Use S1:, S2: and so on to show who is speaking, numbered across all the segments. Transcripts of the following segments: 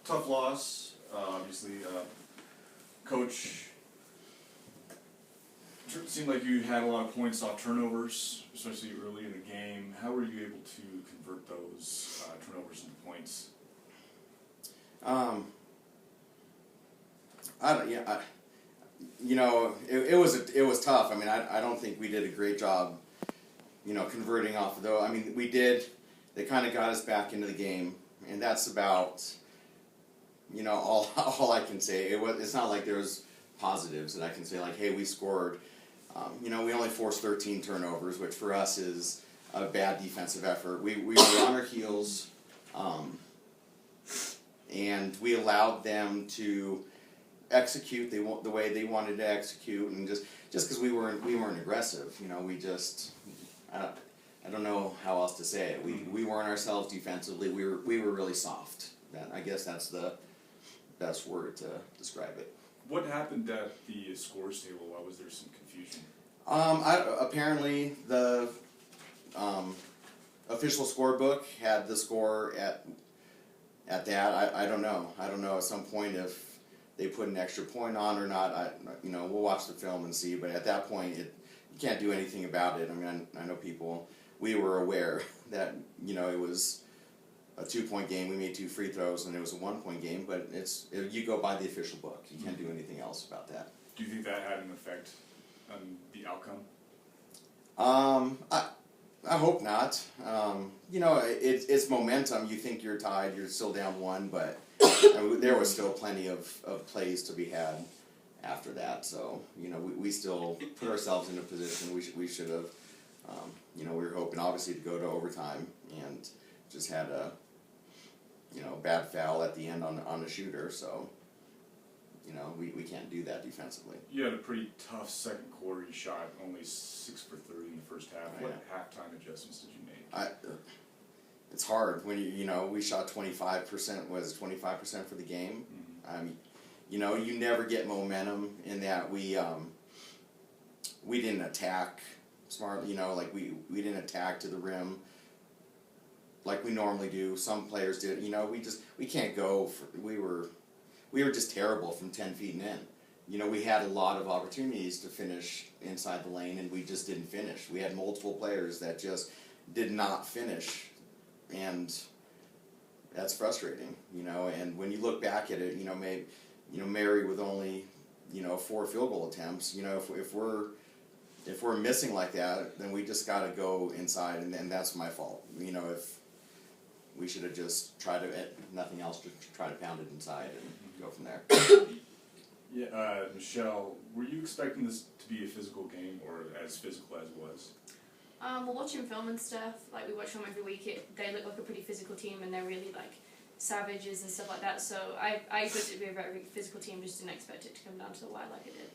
S1: tough loss, obviously. Coach, it seemed like you had a lot of points off turnovers, especially early in the game. How were you able to convert those turnovers into points?
S2: It was tough. I mean, I don't think we did a great job, converting off of those. I mean, we did. They kind of got us back into the game, and that's about, all I can say. It's not like there was positives that I can say, like, hey, we scored. We only forced 13 turnovers, which for us is a bad defensive effort. We were on our heels, and we allowed them to execute the way they wanted to execute, and just because we weren't aggressive, we just I don't know how else to say it. We weren't ourselves defensively. We were really soft. I guess that's the best word to describe it.
S1: What happened at the scores table? Why was there some confusion?
S2: Apparently the official scorebook had the score at that. I don't know. I don't know at some point if they put an extra point on or not. We'll watch the film and see. But at that point, you can't do anything about it. I mean, I know people. We were aware that it was a 2-point game. We made 2 free throws, and it was a 1-point game. But you go by the official book. You can't do anything else about that.
S1: Do you think that had an effect on the outcome?
S2: I hope not. It's momentum. You think you're tied. You're still down 1, but there was still plenty of plays to be had after that. So we still put ourselves in a position we should have. We were hoping obviously to go to overtime, and just had a bad foul at the end on the shooter. So we can't do that defensively.
S1: You had a pretty tough second quarter. You shot only 6 for 30 in the first half. What halftime adjustments did you make?
S2: It's hard when we shot 25%. Was 25% for the game? Mm-hmm. You never get momentum in that. We didn't attack smartly. Like we didn't attack to the rim like we normally do. Some players did. We can't go. We were just terrible from 10 feet and in. We had a lot of opportunities to finish inside the lane, and we just didn't finish. We had multiple players that just did not finish, and that's frustrating. And when you look back at it, maybe Mary with only 4 field goal attempts. If we're missing like that, then we just got to go inside, and that's my fault. If we should have just tried to, nothing else, to try to pound it inside and go from there.
S1: Yeah, Michelle, were you expecting this to be a physical game, or as physical as it was?
S3: Well, watching film and stuff, like we watch film every week, they look like a pretty physical team, and they're really like savages and stuff like that. So I expected it to be a very physical team, just didn't expect it to come down to the wire like it did.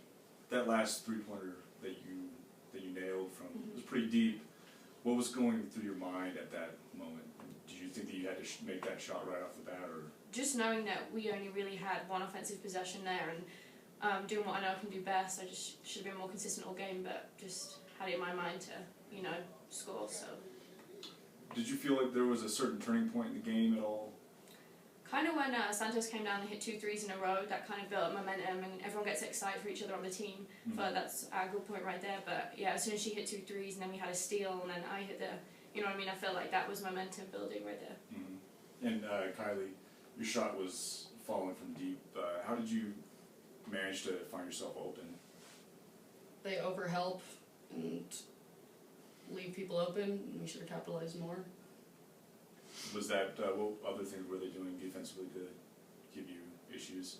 S1: That last 3-pointer that you nailed from was pretty deep. What was going through your mind at that moment? Did you think that you had to make that shot right off the bat, or?
S3: Just knowing that we only really had one offensive possession there, and doing what I know I can do best, I just should have been more consistent all game, but just had it in my mind to, score, so.
S1: Did you feel like there was a certain turning point in the game at all?
S3: Kind of when Santos came down and hit 2 threes in a row, that kind of built up momentum, and everyone gets excited for each other on the team. But that's a good point right there. But yeah, as soon as she hit 2 threes, and then we had a steal, and then I hit I felt like that was momentum building right there.
S1: Mm-hmm. And Kylie, your shot was falling from deep. How did you manage to find yourself open?
S4: They overhelp and leave people open, and we should have capitalized more.
S1: Was that, what other things were they doing defensively to give you issues?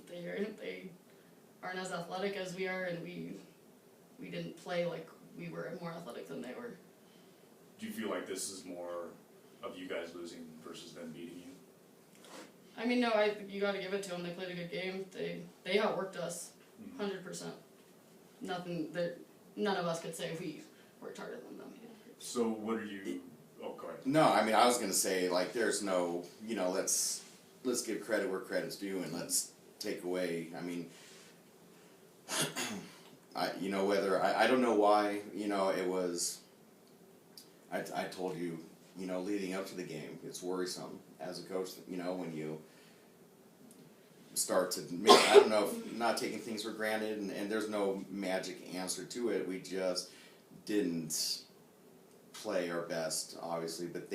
S4: They aren't as athletic as we are, and we didn't play like we were more athletic than they were.
S1: Do you feel like this is more of you guys losing versus them beating you?
S4: I mean, no, you got to give it to them. They played a good game. They outworked us, 100%. None of us could say we worked harder than them.
S1: So what are you? Oh, go ahead.
S2: No, I mean, I was going to say, like, there's no, let's give credit where credit's due, and let's take away, I mean, I don't know why, it was, I told you, leading up to the game, it's worrisome, as a coach. You know, when you start to make, I don't know, if not taking things for granted, and there's no magic answer to it. We just didn't play our best, obviously, but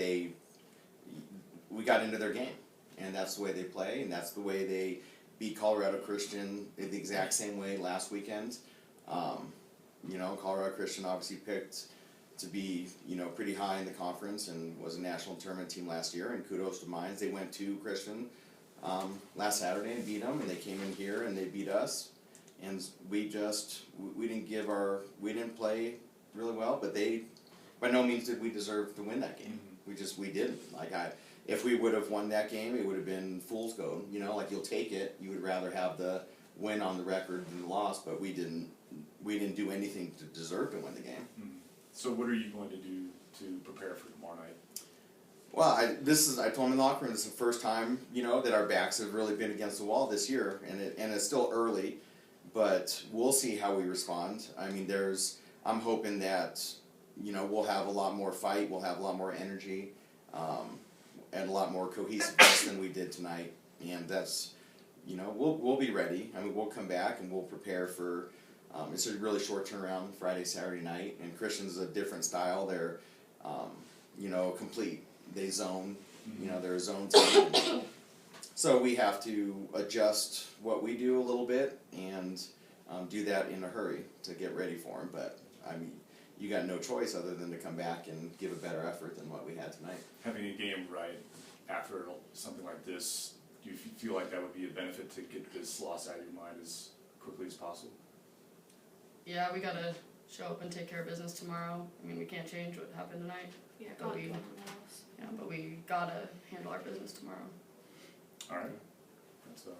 S2: we got into their game, and that's the way they play, and that's the way they beat Colorado Christian the exact same way last weekend. You know, Colorado Christian obviously picked to be, you know, pretty high in the conference and was a national tournament team last year, and kudos to Mines. They went to Christian last Saturday and beat them, and they came in here and they beat us, and we didn't play really well, but they, by no means did we deserve to win that game. We didn't. Like, if we would have won that game, it would have been fool's gold. You know, like, you'll take it. You would rather have the win on the record than the loss, but we didn't do anything to deserve to win the game.
S1: So what are you going to do to prepare for tomorrow night?
S2: Well, I told them in the locker room, this is the first time, you know, that our backs have really been against the wall this year, and it's still early, but we'll see how we respond. I mean, I'm hoping that, you know, we'll have a lot more fight, we'll have a lot more energy, and a lot more cohesiveness than we did tonight, and that's, you know, we'll be ready. I mean, we'll come back and we'll prepare for. It's a really short turnaround, Friday, Saturday night, and Christian's a different style. They're, you know, complete. They zone, you know, they're a zone team. So we have to adjust what we do a little bit and do that in a hurry to get ready for them. But, I mean, you got no choice other than to come back and give a better effort than what we had tonight.
S1: Having a game right after something like this, do you feel like that would be a benefit to get this loss out of your mind as quickly as possible?
S4: Yeah, we gotta show up and take care of business tomorrow. I mean, we can't change what happened tonight.
S3: Yeah,
S4: But
S3: can't
S4: we-
S3: do anything else.
S4: Yeah, but we gotta handle our business tomorrow.
S1: All right.